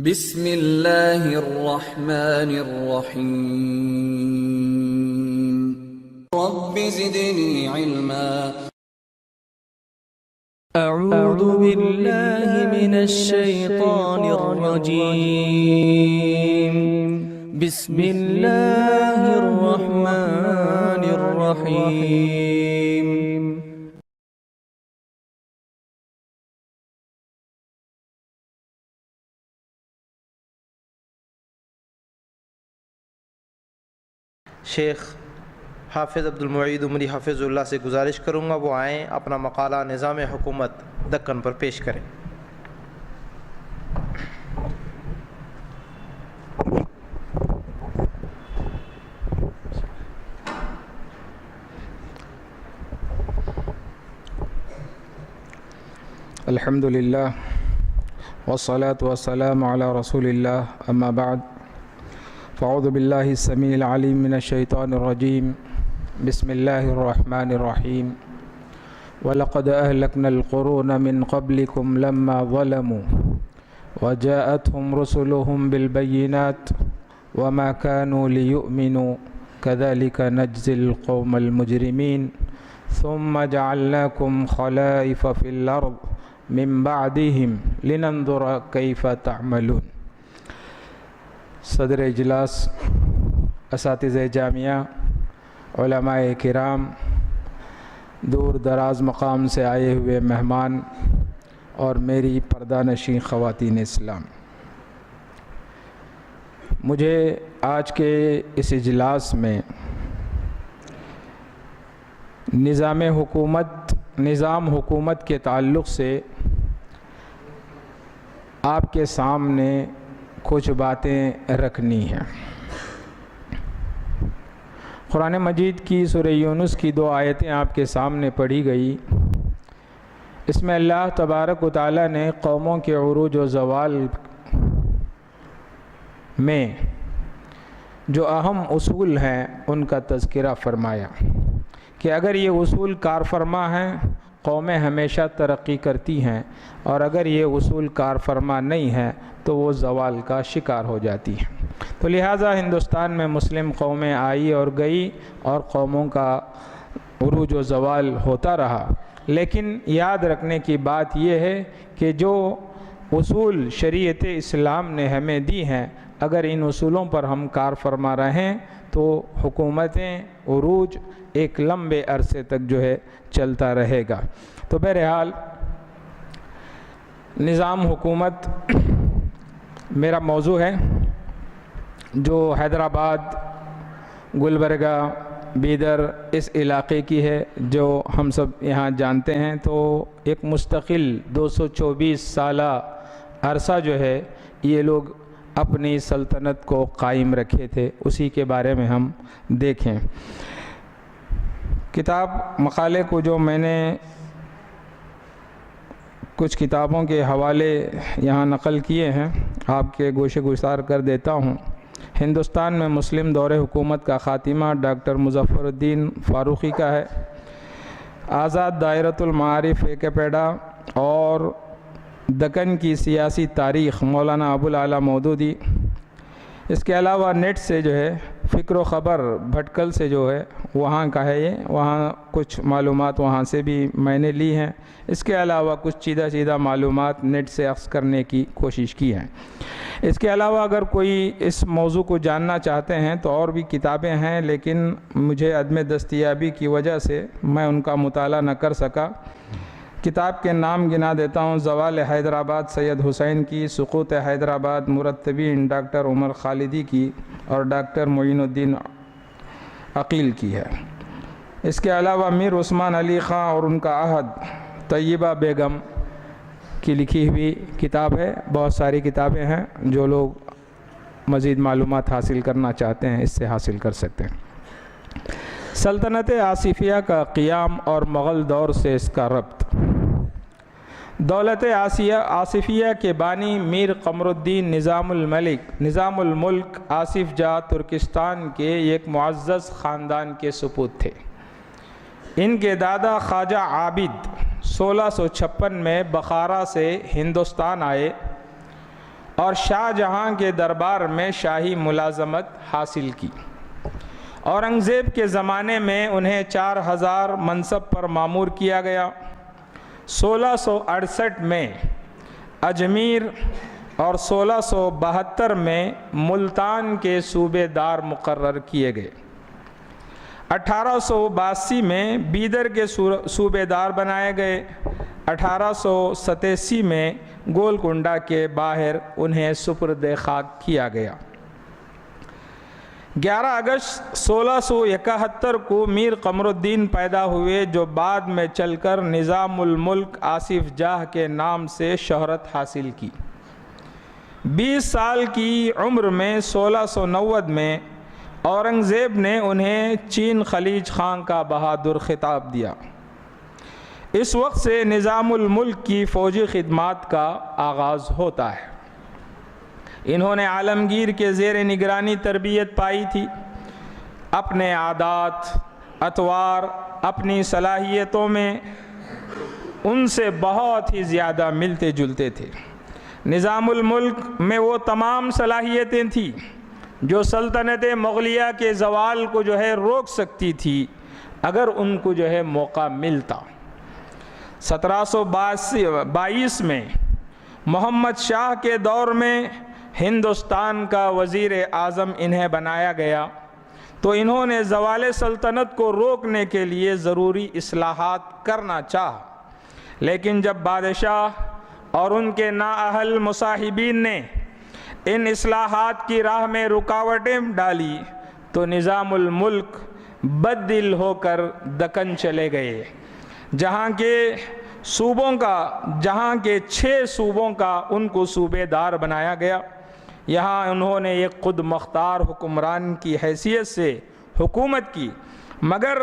بسم اللہ الرحمن الرحیم رب زدنی علما اعوذ باللہ من الشیطان الرجیم بسم اللہ الرحمن الرحیم شیخ حافظ عبدالمعید عمری حافظ اللہ سے گزارش کروں گا وہ آئیں اپنا مقالہ نظام حکومت دکن پر پیش کریں۔ الحمدللہ والصلاة والسلام علی رسول اللہ اما بعد فاعوذ باللہ السمیع العلیم من الشیطان الرجیم بسم اللہ الرحمن الرحیم وَلَقَدْ أَهْلَكْنَا الْقُرُونَ مِنْ قَبْلِكُمْ لَمَّا ظَلَمُوا وَجَاءَتْهُمْ رُسُلُهُمْ بِالْبَيِّنَاتِ وَمَا كَانُوا لِيُؤْمِنُوا كَذَلِكَ نَجْزِي الْقَوْمَ الْمُجْرِمِينَ ثُمَّ جَعَلْنَاكُمْ خَلَائِفَ فِي الْأَرْضِ مِنْ بَعْدِهِمْ لِنَنْظُرَ كَيْفَ تَعْمَلُونَ۔ صدر اجلاس، اساتذہ جامعہ، علماء کرام، دور دراز مقام سے آئے ہوئے مہمان اور میری پردہ نشین خواتین اسلام، مجھے آج کے اس اجلاس میں نظام حکومت کے تعلق سے آپ کے سامنے کچھ باتیں رکھنی ہیں۔ قرآن مجید کی سورہ یونس کی 2 آیتیں آپ کے سامنے پڑھی گئی۔ اس میں اللہ تبارک و تعالی نے قوموں کے عروج و زوال میں جو اہم اصول ہیں ان کا تذکرہ فرمایا کہ اگر یہ اصول کار فرما ہیں قومیں ہمیشہ ترقی کرتی ہیں، اور اگر یہ اصول کار فرما نہیں ہیں تو وہ زوال کا شکار ہو جاتی ہیں۔ تو لہٰذا ہندوستان میں مسلم قومیں آئی اور گئی اور قوموں کا عروج و زوال ہوتا رہا، لیکن یاد رکھنے کی بات یہ ہے کہ جو اصول شریعت اسلام نے ہمیں دی ہیں، اگر ان اصولوں پر ہم کار فرما رہیں تو حکومتیں عروج ایک لمبے عرصے تک جو ہے چلتا رہے گا۔ تو بہرحال نظام حکومت میرا موضوع ہے، جو حیدرآباد، گلبرگہ، بیدر اس علاقے کی ہے، جو ہم سب یہاں جانتے ہیں۔ تو ایک مستقل 224 سالہ عرصہ جو ہے یہ لوگ اپنی سلطنت کو قائم رکھے تھے، اسی کے بارے میں ہم دیکھیں۔ کتاب مقالے کو جو میں نے کچھ کتابوں کے حوالے یہاں نقل کیے ہیں، آپ کے گوشے گزار کر دیتا ہوں۔ ہندوستان میں مسلم دور حکومت کا خاتمہ ڈاکٹر مظفر الدین فاروقی کا ہے۔ آزاد دائرۃ المعارف ویکیپیڈیا اور دکن کی سیاسی تاریخ مولانا ابوالعلا مودودی۔ اس کے علاوہ نیٹ سے جو ہے فکر و خبر بھٹکل سے جو ہے وہاں کا ہے، یہ وہاں کچھ معلومات وہاں سے بھی میں نے لی ہیں۔ اس کے علاوہ کچھ چیدہ معلومات نیٹ سے اخذ کرنے کی کوشش کی ہے۔ اس کے علاوہ اگر کوئی اس موضوع کو جاننا چاہتے ہیں تو اور بھی کتابیں ہیں، لیکن مجھے عدم دستیابی کی وجہ سے میں ان کا مطالعہ نہ کر سکا۔ کتاب کے نام گنا دیتا ہوں: زوال حیدرآباد سید حسین کی، سقوط حیدرآباد مرتبین ڈاکٹر عمر خالدی کی اور ڈاکٹر معین الدین عقیل کی ہے۔ اس کے علاوہ میر عثمان علی خاں اور ان کا عہد طیبہ بیگم کی لکھی ہوئی کتاب ہے۔ بہت ساری کتابیں ہیں، جو لوگ مزید معلومات حاصل کرنا چاہتے ہیں اس سے حاصل کر سکتے ہیں۔ سلطنت آصفیہ کا قیام اور مغل دور سے اس کا ربط۔ دولت آصفیہ کے بانی میر قمر الدین نظام الملک آصف جاہ ترکستان کے ایک معزز خاندان کے سپوت تھے۔ ان کے دادا خواجہ عابد 1656 میں بخارا سے ہندوستان آئے اور شاہ جہاں کے دربار میں شاہی ملازمت حاصل کی۔ اورنگزیب کے زمانے میں انہیں 4000 منصب پر مامور کیا گیا۔ 1668 میں اجمیر اور 1672 میں ملتان کے صوبے دار مقرر کیے گئے۔ 1882 میں بیدر کے صوبے دار بنائے گئے۔ 1887 میں گولکنڈہ کے باہر انہیں سپرد خاک کیا گیا۔ 11 اگست 1671 کو میر قمر الدین پیدا ہوئے، جو بعد میں چل کر نظام الملک آصف جاہ کے نام سے شہرت حاصل کی۔ 20 سال کی عمر میں 1690 میں اورنگزیب نے انہیں چین خلیج خان کا بہادر خطاب دیا۔ اس وقت سے نظام الملک کی فوجی خدمات کا آغاز ہوتا ہے۔ انہوں نے عالمگیر کے زیر نگرانی تربیت پائی تھی۔ اپنے عادات، اطوار، اپنی صلاحیتوں میں ان سے بہت ہی زیادہ ملتے جلتے تھے۔ نظام الملک میں وہ تمام صلاحیتیں تھیں جو سلطنت مغلیہ کے زوال کو روک سکتی تھی اگر ان کو موقع ملتا۔ 1722 میں محمد شاہ کے دور میں ہندوستان کا وزیر اعظم انہیں بنایا گیا، تو انہوں نے زوال سلطنت کو روکنے کے لیے ضروری اصلاحات کرنا چاہا، لیکن جب بادشاہ اور ان کے نااہل مصاحبین نے ان اصلاحات کی راہ میں رکاوٹیں ڈالی تو نظام الملک بد دل ہو کر دکن چلے گئے، جہاں کے 6 صوبوں کا ان کو صوبے دار بنایا گیا۔ یہاں انہوں نے ایک خود مختار حکمران کی حیثیت سے حکومت کی، مگر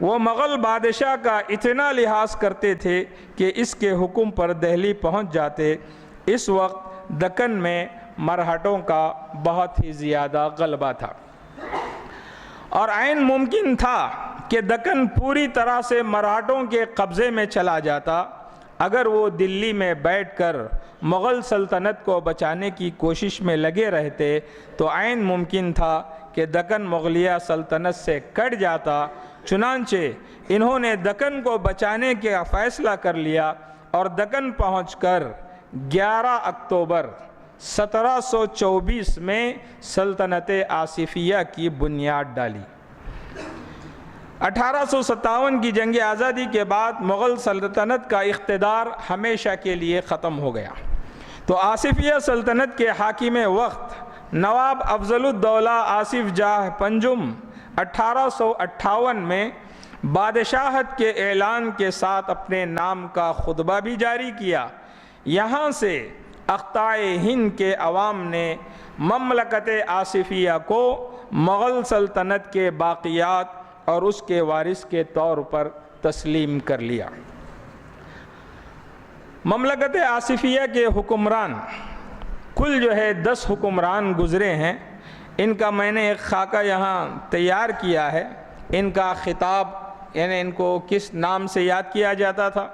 وہ مغل بادشاہ کا اتنا لحاظ کرتے تھے کہ اس کے حکم پر دہلی پہنچ جاتے۔ اس وقت دکن میں مرہٹوں کا بہت ہی زیادہ غلبہ تھا، اور عین ممکن تھا کہ دکن پوری طرح سے مراٹھوں کے قبضے میں چلا جاتا اگر وہ دلی میں بیٹھ کر مغل سلطنت کو بچانے کی کوشش میں لگے رہتے، تو عین ممکن تھا کہ دکن مغلیہ سلطنت سے کٹ جاتا۔ چنانچہ انہوں نے دکن کو بچانے کا فیصلہ کر لیا اور دکن پہنچ کر 11 اکتوبر 1724 میں سلطنت آصفیہ کی بنیاد ڈالی۔ 1857 کی جنگ آزادی کے بعد مغل سلطنت کا اقتدار ہمیشہ کے لیے ختم ہو گیا، تو آصفیہ سلطنت کے حاکم وقت نواب افضل الدولہ آصف جاہ پنجم 1858 میں بادشاہت کے اعلان کے ساتھ اپنے نام کا خطبہ بھی جاری کیا۔ یہاں سے اقطاع ہند کے عوام نے مملکت آصفیہ کو مغل سلطنت کے باقیات اور اس کے وارث کے طور پر تسلیم کر لیا۔ مملکت آصفیہ کے حکمران کل 10 حکمران گزرے ہیں۔ ان کا میں نے ایک خاکہ یہاں تیار کیا ہے۔ ان کا خطاب، یعنی ان کو کس نام سے یاد کیا جاتا تھا،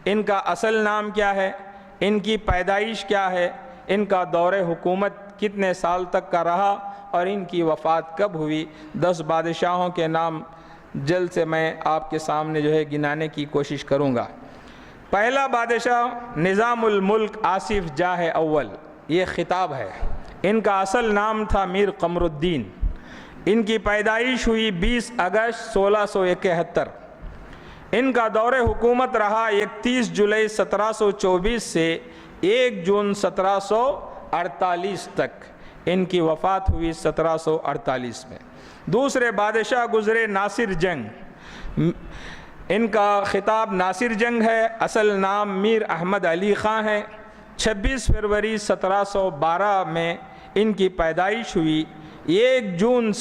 ان کا اصل نام کیا ہے، ان کی پیدائش کیا ہے، ان کا دور حکومت کتنے سال تک کا رہا اور ان کی وفات کب ہوئی۔ 10 بادشاہوں کے نام جلد سے میں آپ کے سامنے گنانے کی کوشش کروں گا۔ پہلا بادشاہ نظام الملک آصف جاہ اول، یہ خطاب ہے۔ ان کا اصل نام تھا میر قمر الدین۔ ان کی پیدائش ہوئی 20 اگست 1671۔ ان کا دور حکومت رہا 31 جولائی 1724 سے 1 جون 1748 تک۔ ان کی وفات ہوئی 1748 میں۔ دوسرے بادشاہ گزرے ناصر جنگ۔ ان کا خطاب ناصر جنگ ہے، اصل نام میر احمد علی خان ہے۔ 26 فروری 1712 میں ان کی پیدائش ہوئی۔ 1 جون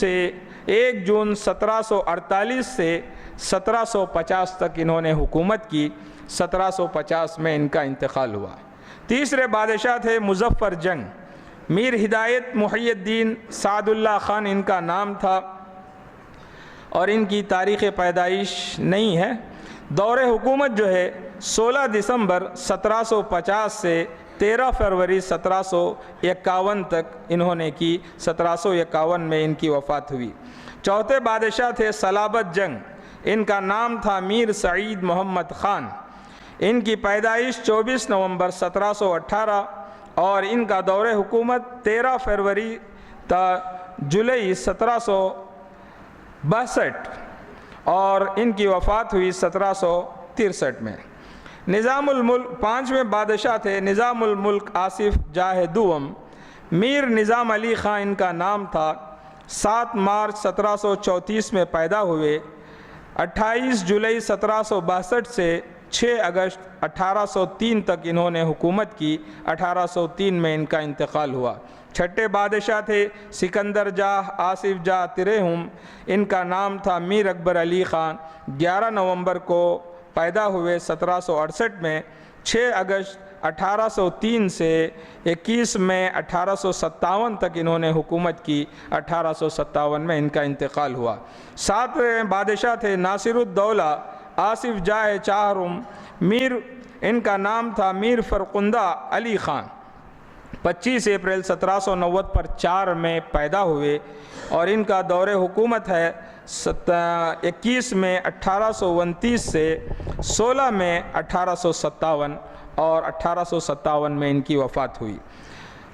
1748 سے 1750 تک انہوں نے حکومت کی۔ 1750 میں ان کا انتقال ہوا۔ تیسرے بادشاہ تھے مظفر جنگ۔ میر ہدایت محی الدین سعد اللہ خان ان کا نام تھا، اور ان کی تاریخ پیدائش نہیں ہے۔ دور حکومت 16 دسمبر 1750 سے 13 فروری 1751 تک انہوں نے کی. 1751 میں ان کی وفات ہوئی. چوتھے بادشاہ تھے صلابت جنگ. ان کا نام تھا میر سعید محمد خان. ان کی پیدائش 24 نومبر 1718 اور ان کا دور حکومت 13 فروری تا جولائی 1762 اور ان کی وفات ہوئی 1763 میں. نظام الملک پانچویں بادشاہ تھے نظام الملک آصف جاہ دوم. میر نظام علی خان ان کا نام تھا. 7 مارچ 1734 میں پیدا ہوئے. 28 جولائی 1762 سے 6 اگست 1803 تک انہوں نے حکومت کی. 1803 میں ان کا انتقال ہوا. چھٹے بادشاہ تھے سکندر جاہ آصف جاہ ترہم. ان کا نام تھا میر اکبر علی خان. 11 نومبر کو پیدا ہوئے 1768 میں. 6 اگست 1803 سے 21 مئی 1857 تک انہوں نے حکومت کی. 1857 میں ان کا انتقال ہوا. 7ویں بادشاہ تھے ناصر الدولہ آصف جاہ چہارم. میر ان کا نام تھا میر فرخندہ علی خان. 25 اپریل 1790 پر 4 میں پیدا ہوئے اور ان کا دور حکومت ہے 21 میں 1829 سے 16 میں 1857 اور 1857 میں ان کی وفات ہوئی.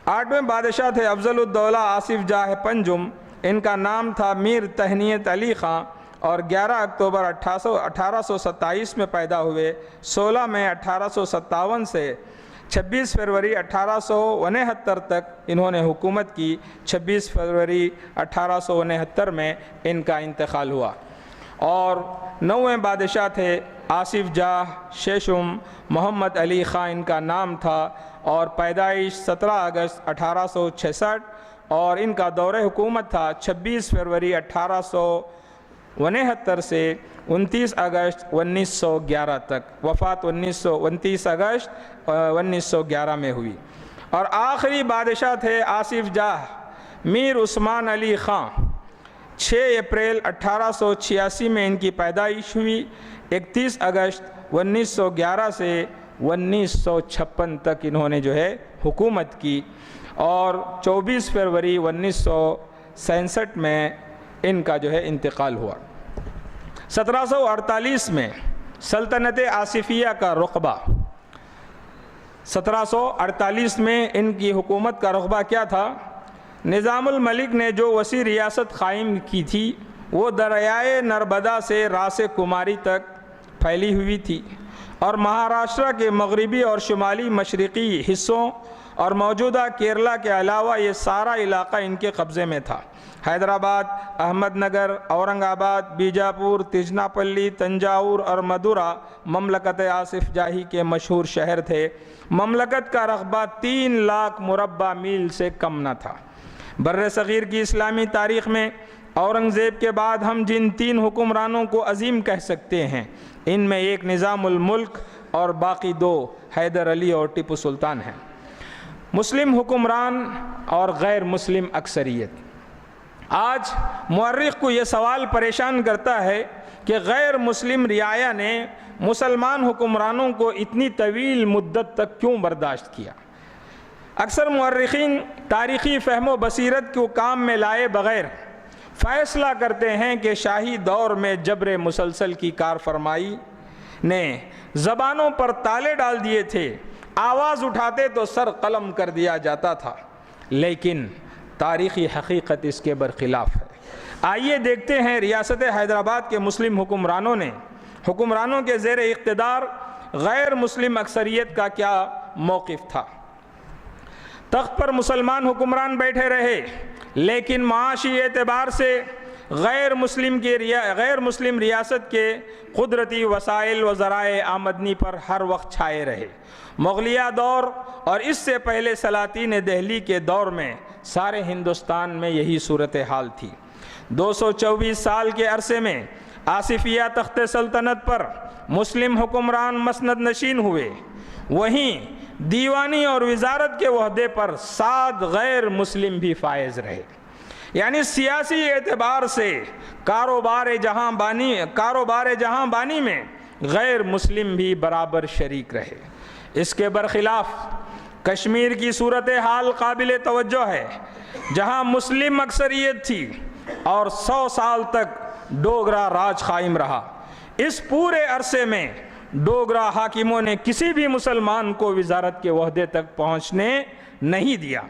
8ویں بادشاہ تھے افضل الدولہ آصف جاہ پنجم. ان کا نام تھا میر تہنیت علی خان اور 11 اکتوبر 1827 میں پیدا ہوئے. 16 مئی 1857 سے 26 فروری 1869 تک انہوں نے حکومت کی. 26 فروری 1869 میں ان کا انتقال ہوا. اور 9ویں بادشاہ تھے آصف جاہ شیشم محمد علی خان ان کا نام تھا اور پیدائش 17 اگست 1866 اور ان کا دور حکومت تھا 26 فروری 1869 سے 29 اگست 1911 تک. وفات 29 اگست 1911 میں ہوئی. اور آخری بادشاہ تھے آصف جاہ میر عثمان علی خان. 6 اپریل 1886 میں ان کی پیدائش ہوئی. 31 اگست 1911 سے 1956 تک انہوں نے حکومت کی اور 24 فروری 1967 میں ان کا انتقال ہوا. 1748 میں سلطنت آصفیہ کا رقبہ. 1748 میں ان کی حکومت کا رقبہ کیا تھا؟ نظام الملک نے جو وسیع ریاست قائم کی تھی وہ دریائے نرمدا سے راس کماری تک پھیلی ہوئی تھی اور مہاراشٹر کے مغربی اور شمالی مشرقی حصوں اور موجودہ کیرلا کے علاوہ یہ سارا علاقہ ان کے قبضے میں تھا. حیدرآباد، احمد نگر، اورنگ آباد، بیجاپور، تجناپلی، تنجاور اور مدورہ مملکت آصف جاہی کے مشہور شہر تھے. مملکت کا رقبہ 3 لاکھ مربع میل سے کم نہ تھا. بر صغیر کی اسلامی تاریخ میں اورنگزیب کے بعد ہم جن 3 حکمرانوں کو عظیم کہہ سکتے ہیں ان میں ایک نظام الملک اور باقی 2 حیدر علی اور ٹیپو سلطان ہیں. مسلم حکمران اور غیر مسلم اکثریت. آج مورخ کو یہ سوال پریشان کرتا ہے کہ غیر مسلم رعایا نے مسلمان حکمرانوں کو اتنی طویل مدت تک کیوں برداشت کیا؟ اکثر مورخین تاریخی فہم و بصیرت کو کام میں لائے بغیر فیصلہ کرتے ہیں کہ شاہی دور میں جبر مسلسل کی کار فرمائی نے زبانوں پر تالے ڈال دیے تھے. آواز اٹھاتے تو سر قلم کر دیا جاتا تھا. لیکن تاریخی حقیقت اس کے برخلاف ہے. آئیے دیکھتے ہیں ریاست حیدرآباد کے مسلم حکمرانوں کے زیر اقتدار غیر مسلم اکثریت کا کیا موقف تھا. تخت پر مسلمان حکمران بیٹھے رہے لیکن معاشی اعتبار سے غیر مسلم ریاست کے قدرتی وسائل و ذرائع آمدنی پر ہر وقت چھائے رہے. مغلیہ دور اور اس سے پہلے سلاطین دہلی کے دور میں سارے ہندوستان میں یہی صورتحال تھی. 224 سال کے عرصے میں آصفیہ تخت سلطنت پر مسلم حکمران مسند نشین ہوئے. وہیں دیوانی اور وزارت کے عہدے پر 7 غیر مسلم بھی فائز رہے. یعنی سیاسی اعتبار سے کاروبار جہاں بانی میں غیر مسلم بھی برابر شریک رہے. اس کے برخلاف کشمیر کی صورتحال قابل توجہ ہے، جہاں مسلم اکثریت تھی اور 100 سال تک ڈوگرا راج قائم رہا۔ اس پورے عرصے میں ڈوگرا حاکموں نے کسی بھی مسلمان کو وزارت کے عہدے تک پہنچنے نہیں دیا۔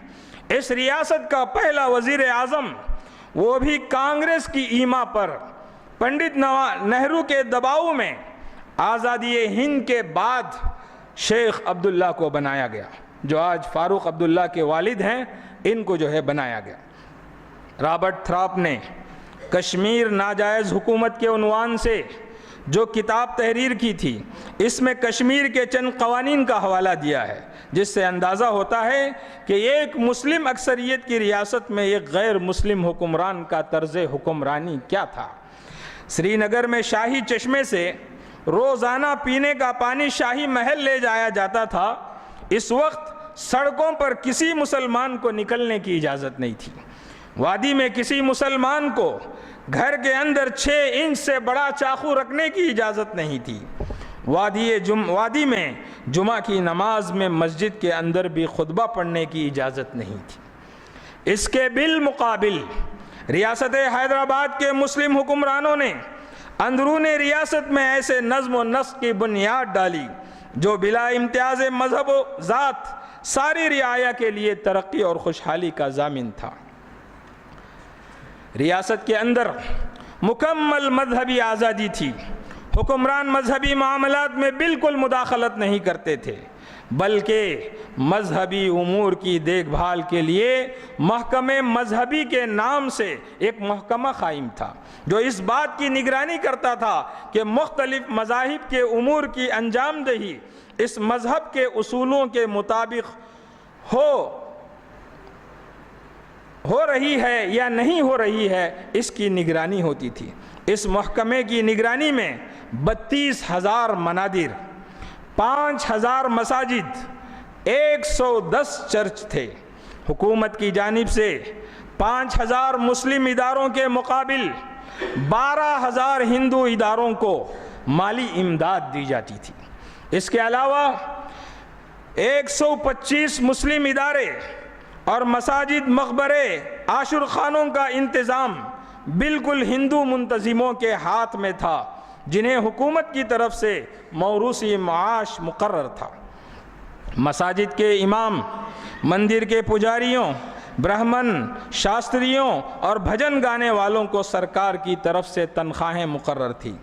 اس ریاست کا پہلا وزیر اعظم، وہ بھی کانگریس کی ایما پر، پنڈت نہرو کے دباؤ میں آزادی ہند کے بعد شیخ عبداللہ کو بنایا گیا، جو آج فاروق عبداللہ کے والد ہیں، ان کو جو ہے بنایا گیا۔ رابرٹ تھراپ نے کشمیر ناجائز حکومت کے عنوان سے جو کتاب تحریر کی تھی، اس میں کشمیر کے چند قوانین کا حوالہ دیا ہے، جس سے اندازہ ہوتا ہے کہ ایک مسلم اکثریت کی ریاست میں ایک غیر مسلم حکمران کا طرز حکمرانی کیا تھا۔ سری نگر میں شاہی چشمے سے روزانہ پینے کا پانی شاہی محل لے جایا جاتا تھا۔ اس وقت سڑکوں پر کسی مسلمان کو نکلنے کی اجازت نہیں تھی۔ وادی میں کسی مسلمان کو گھر کے اندر 6 انچ سے بڑا چاقو رکھنے کی اجازت نہیں تھی۔ وادی میں جمعہ کی نماز میں مسجد کے اندر بھی خطبہ پڑھنے کی اجازت نہیں تھی۔ اس کے بالمقابل ریاست حیدرآباد کے مسلم حکمرانوں نے اندرون ریاست میں ایسے نظم و نسق کی بنیاد ڈالی جو بلا امتیاز مذہب و ذات ساری رعایا کے لیے ترقی اور خوشحالی کا ضامن تھا۔ ریاست کے اندر مکمل مذہبی آزادی تھی۔ حکمران مذہبی معاملات میں بالکل مداخلت نہیں کرتے تھے، بلکہ مذہبی امور کی دیکھ بھال کے لیے محکمہ مذہبی کے نام سے ایک محکمہ قائم تھا، جو اس بات کی نگرانی کرتا تھا کہ مختلف مذاہب کے امور کی انجام دہی اس مذہب کے اصولوں کے مطابق ہو رہی ہے یا نہیں ہو رہی ہے، اس کی نگرانی ہوتی تھی۔ اس محکمے کی نگرانی میں 32,000 منادر، 5,000 مساجد، 110 چرچ تھے۔ حکومت کی جانب سے 5,000 مسلم اداروں کے مقابل 12,000 ہندو اداروں کو مالی امداد دی جاتی تھی۔ اس کے علاوہ 125 مسلم ادارے اور مساجد، مقبرے، عاشور خانوں کا انتظام بالکل ہندو منتظموں کے ہاتھ میں تھا، جنہیں حکومت کی طرف سے موروثی معاش مقرر تھا۔ مساجد کے امام، مندر کے پجاریوں، برہمن، شاستریوں اور بھجن گانے والوں کو سرکار کی طرف سے تنخواہیں مقرر تھی۔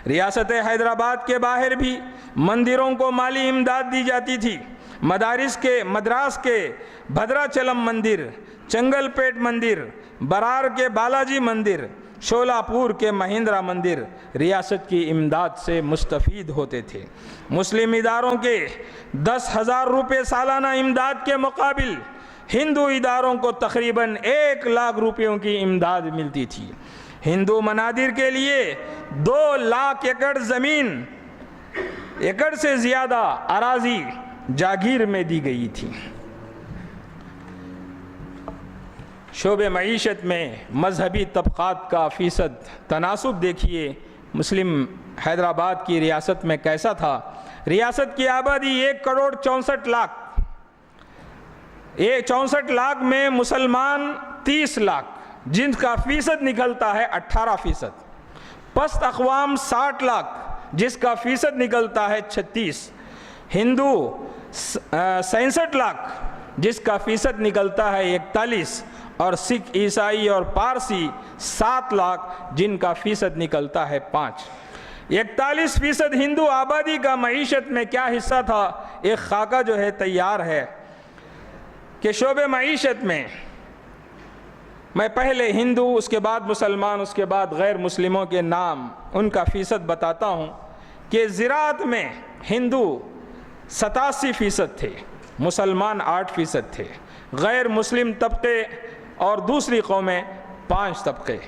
ریاست حیدرآباد کے باہر بھی مندروں کو مالی امداد دی جاتی تھی۔ مدراس کے بھدراچلم مندر، چنگل پیٹ مندر، برار کے بالاجی مندر، شولاپور کے مہندرا مندر ریاست کی امداد سے مستفید ہوتے تھے۔ مسلم اداروں کے 10,000 روپے سالانہ امداد کے مقابل ہندو اداروں کو تقریباً 1 لاکھ روپیوں کی امداد ملتی تھی۔ ہندو منادر کے لیے 2 لاکھ ایکڑ زمین، ایکڑ سے زیادہ اراضی جاگیر میں دی گئی تھی۔ شعبہ معیشت میں مذہبی طبقات کا فیصد تناسب دیکھیے مسلم حیدرآباد کی ریاست میں کیسا تھا۔ ریاست کی آبادی 1 کروڑ 64 لاکھ، 64 لاکھ میں مسلمان 30 لاکھ، جن کا فیصد نکلتا ہے 18%۔ پست اقوام 60 لاکھ، جس کا فیصد نکلتا ہے 36۔ ہندو 67 لاکھ، جس کا فیصد نکلتا ہے 41، اور سکھ، عیسائی اور پارسی 7 لاکھ، جن کا فیصد نکلتا ہے 5۔ 41% ہندو آبادی کا معیشت میں کیا حصہ تھا؟ ایک خاکہ جو ہے تیار ہے کہ شعبہ معیشت میں پہلے ہندو، اس کے بعد مسلمان، اس کے بعد غیر مسلموں کے نام، ان کا فیصد بتاتا ہوں کہ زراعت میں ہندو 87% تھے، مسلمان 8% تھے، غیر مسلم طبقے اور دوسری قومیں 5 طبقے۔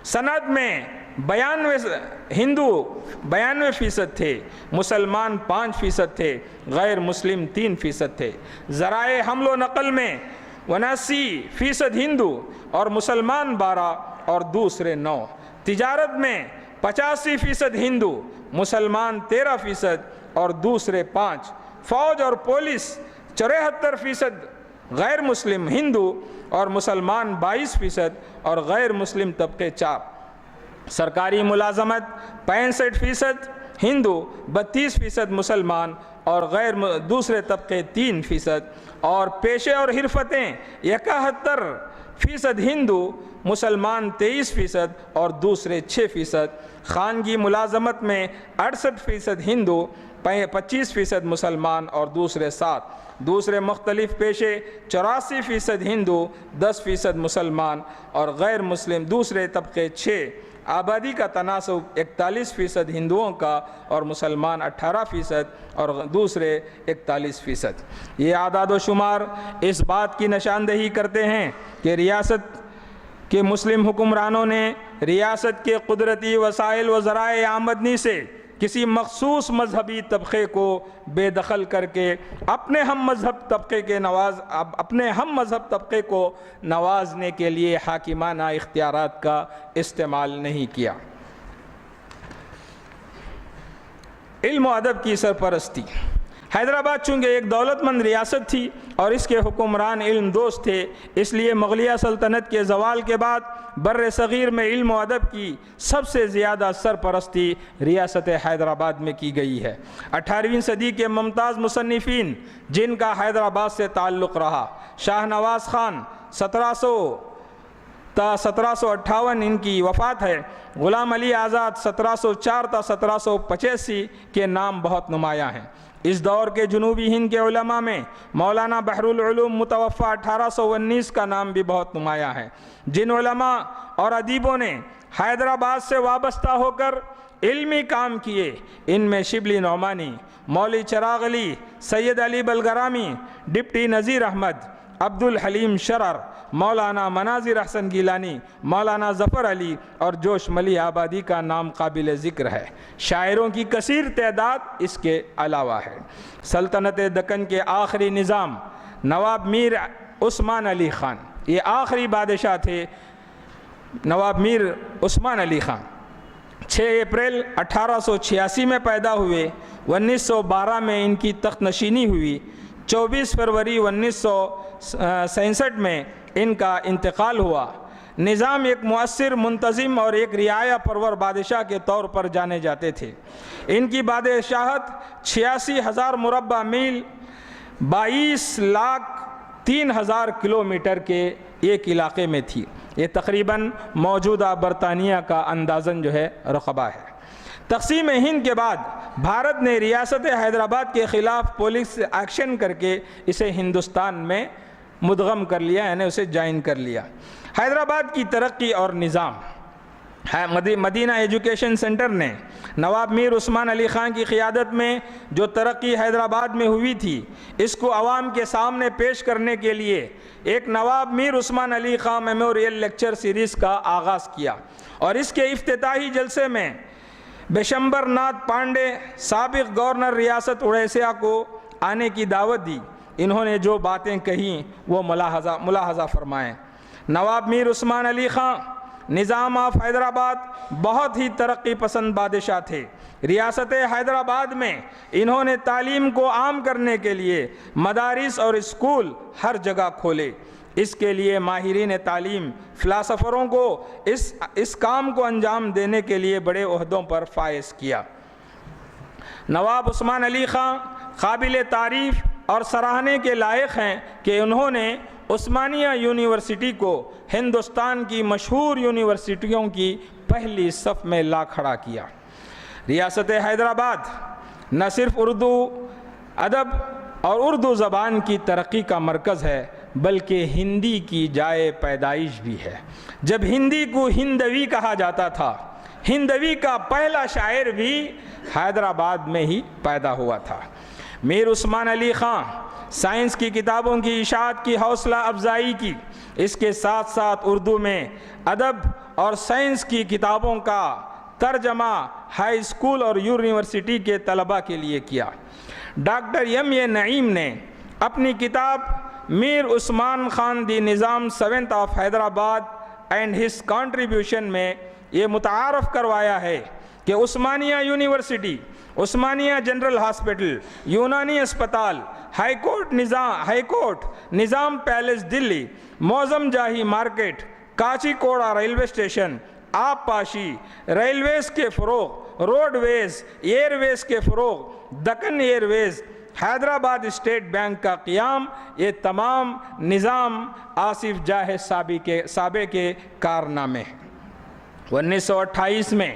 صنعت میں 92% تھے، مسلمان 5% تھے، غیر مسلم 3% تھے۔ ذرائع حمل و نقل میں 79% ہندو اور مسلمان 12 اور دوسرے 9۔ تجارت میں 85% ہندو، مسلمان 13% اور دوسرے 5۔ فوج اور پولیس 74% غیر مسلم ہندو اور مسلمان 22% اور غیر مسلم طبقے 4. سرکاری ملازمت 65% ہندو، 32% مسلمان اور غیر دوسرے طبقے 3%، اور پیشے اور حرفتیں 71% ہندو، مسلمان 23% اور دوسرے 6%. خانگی ملازمت میں 68% ہندو، 25% مسلمان اور دوسرے 7. دوسرے مختلف پیشے 84% ہندو، 10% مسلمان اور غیر مسلم دوسرے طبقے 6. آبادی کا تناسب 41% ہندوؤں کا اور مسلمان 18% اور دوسرے 41%. یہ اعداد و شمار اس بات کی نشاندہی کرتے ہیں کہ ریاست کے مسلم حکمرانوں نے ریاست کے قدرتی وسائل و ذرائع آمدنی سے کسی مخصوص مذہبی طبقے کو بے دخل کر کے اپنے ہم مذہب طبقے کو نوازنے کے لیے حاکمانہ اختیارات کا استعمال نہیں کیا. علم و ادب کی سرپرستی. حیدرآباد چونکہ ایک دولت مند ریاست تھی اور اس کے حکمران علم دوست تھے، اس لیے مغلیہ سلطنت کے زوال کے بعد بر صغیر میں علم و ادب کی سب سے زیادہ سرپرستی ریاست حیدرآباد میں کی گئی ہے. 18ویں صدی کے ممتاز مصنفین جن کا حیدرآباد سے تعلق رہا، شاہ نواز خان 1758 ان کی وفات ہے، غلام علی آزاد 1704 تا 1785 کے نام بہت نمایاں ہیں. اس دور کے جنوبی ہند کے علماء میں مولانا بحر العلوم متوفی 1819 کا نام بھی بہت نمایاں ہے. جن علماء اور ادیبوں نے حیدرآباد سے وابستہ ہو کر علمی کام کیے، ان میں شبلی نعمانی، مولوی چراغ علی، سید علی بلگرامی، ڈپٹی نذیر احمد، عبد الحلیم شرر، مولانا مناظر احسن گیلانی، مولانا ظفر علی اور جوش ملی آبادی کا نام قابل ذکر ہے. شاعروں کی کثیر تعداد اس کے علاوہ ہے. سلطنت دکن کے آخری نظام نواب میر عثمان علی خان، یہ آخری بادشاہ تھے نواب میر عثمان علی خان. 6 اپریل 1886 میں پیدا ہوئے، 1912 میں ان کی تخت نشینی ہوئی، 24 فروری 1967 میں ان کا انتقال ہوا. نظام ایک مؤثر، منتظم اور ایک رعایا پرور بادشاہ کے طور پر جانے جاتے تھے. ان کی بادشاہت 86,000 مربع میل 22,03,000 کلومیٹر کے ایک علاقے میں تھی. یہ تقریباً موجودہ برطانیہ کا اندازاً رقبہ ہے. تقسیم ہند کے بعد بھارت نے ریاست حیدرآباد کے خلاف پولیس ایکشن کر کے اسے ہندوستان میں مدغم کر لیا، یعنی اسے جوائن کر لیا. حیدرآباد کی ترقی اور نظام. مدینہ ایجوکیشن سینٹر نے نواب میر عثمان علی خان کی قیادت میں جو ترقی حیدرآباد میں ہوئی تھی، اس کو عوام کے سامنے پیش کرنے کے لیے ایک نواب میر عثمان Ali Khan memorial lecture series کا آغاز کیا، اور اس کے افتتاحی جلسے میں بشمبر ناتھ پانڈے سابق گورنر ریاست اڑیسہ کو آنے کی دعوت دی. انہوں نے جو باتیں کہیں وہ ملاحظہ فرمائیں. نواب میر عثمان علی خان نظام آف حیدرآباد بہت ہی ترقی پسند بادشاہ تھے. ریاست حیدرآباد میں انہوں نے تعلیم کو عام کرنے کے لیے مدارس اور اسکول ہر جگہ کھولے. اس کے لیے ماہرین تعلیم، فلاسفروں کو اس کام کو انجام دینے کے لیے بڑے عہدوں پر فائز کیا. نواب عثمان علی خان قابل تعریف اور سراہنے کے لائق ہیں کہ انہوں نے عثمانیہ یونیورسٹی کو ہندوستان کی مشہور یونیورسٹیوں کی پہلی صف میں لا کھڑا کیا. ریاست حیدرآباد نہ صرف اردو ادب اور اردو زبان کی ترقی کا مرکز ہے، بلکہ ہندی کی جائے پیدائش بھی ہے. جب ہندی کو ہندوی کہا جاتا تھا، ہندوی کا پہلا شاعر بھی حیدرآباد میں ہی پیدا ہوا تھا. میر عثمان علی خان سائنس کی کتابوں کی اشاعت کی حوصلہ افزائی کی. اس کے ساتھ ساتھ اردو میں ادب اور سائنس کی کتابوں کا ترجمہ ہائی اسکول اور یونیورسٹی کے طلباء کے لیے کیا. ڈاکٹر ایم نعیم نے اپنی کتاب میر عثمان خان دی نظام 7th of Hyderabad and his contribution میں یہ متعارف کروایا ہے کہ عثمانیہ یونیورسٹی عثمانیہ جنرل ہاسپٹل، یونانی اسپتال، ہائی کورٹ نظام پیلس دلی، موزم جاہی مارکیٹ، کاچی کوڑا ریلوے اسٹیشن، آب پاشی، ریلویز کے فروغ، روڈ ویز، ایئر ویز کے فروغ، دکن ایئر ویز، حیدرآباد اسٹیٹ بینک کا قیام، یہ تمام نظام آصف جاہ سابق کے کارنامے ہیں۔ 1928 میں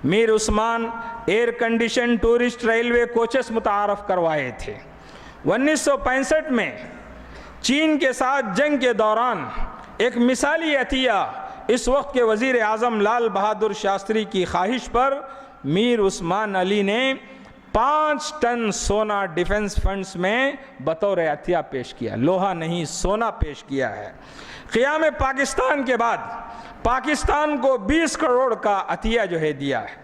Mir Osman air condition tourist railway coaches متعارف کروائے تھے۔ 1965 میں چین کے ساتھ جنگ کے دوران ایک مثالی عطیہ اس وقت کے وزیر اعظم لال بہادر شاستری کی خواہش پر میر عثمان علی نے 5 ٹن سونا ڈیفنس فنڈز میں بطور عطیہ پیش کیا، لوہا نہیں سونا پیش کیا ہے۔ قیام پاکستان کے بعد پاکستان کو 20 کروڑ کا عطیہ جو ہے دیا ہے۔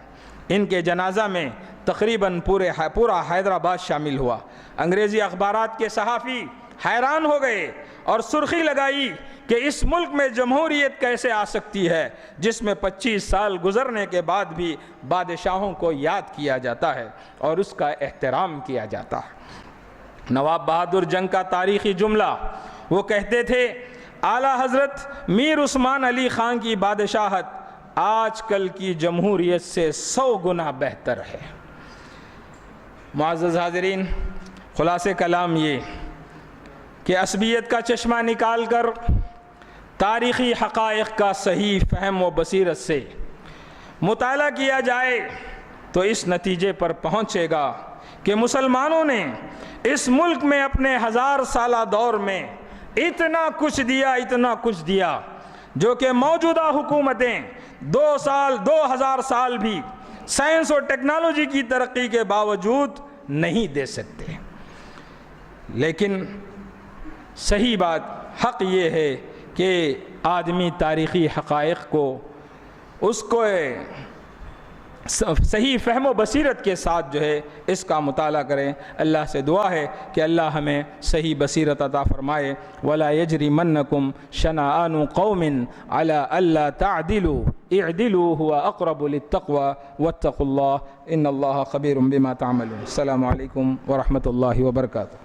ان کے جنازہ میں تقریباً پورا حیدرآباد شامل ہوا۔ انگریزی اخبارات کے صحافی حیران ہو گئے اور سرخی لگائی کہ اس ملک میں جمہوریت کیسے آ سکتی ہے جس میں 25 سال گزرنے کے بعد بھی بادشاہوں کو یاد کیا جاتا ہے اور اس کا احترام کیا جاتا ہے۔ نواب بہادر جنگ کا تاریخی جملہ، وہ کہتے تھے اعلیٰ حضرت میر عثمان علی خان کی بادشاہت آج کل کی جمہوریت سے 100 گنا بہتر ہے۔ معزز حاضرین، خلاصہ کلام یہ کہ عصبیت کا چشمہ نکال کر تاریخی حقائق کا صحیح فہم و بصیرت سے مطالعہ کیا جائے تو اس نتیجے پر پہنچے گا کہ مسلمانوں نے اس ملک میں اپنے 1000 سالہ دور میں اتنا کچھ دیا جو کہ موجودہ حکومتیں 2000 سال بھی سائنس اور ٹیکنالوجی کی ترقی کے باوجود نہیں دے سکتے۔ لیکن صحیح بات، حق یہ ہے کہ آدمی تاریخی حقائق کو اس کو صحیح فہم و بصیرت کے ساتھ جو ہے اس کا مطالعہ کریں۔ اللہ سے دعا ہے کہ اللہ ہمیں صحیح بصیرت عطا فرمائے۔ وَلَا يَجْرِمَنَّكُمْ شَنَآنُ قَوْمٍ عَلَىٰ أَلَّا تَعْدِلُوا اعْدِلُوا هُوَ أَقْرَبُ لِلتَّقْوَىٰ وَاتَّقُوا اللَّهَ إِنَّ اللَّهَ خَبِيرٌ بِمَا تَعْمَلُونَ۔ السلام علیکم ورحمۃ اللہ وبرکاتہ۔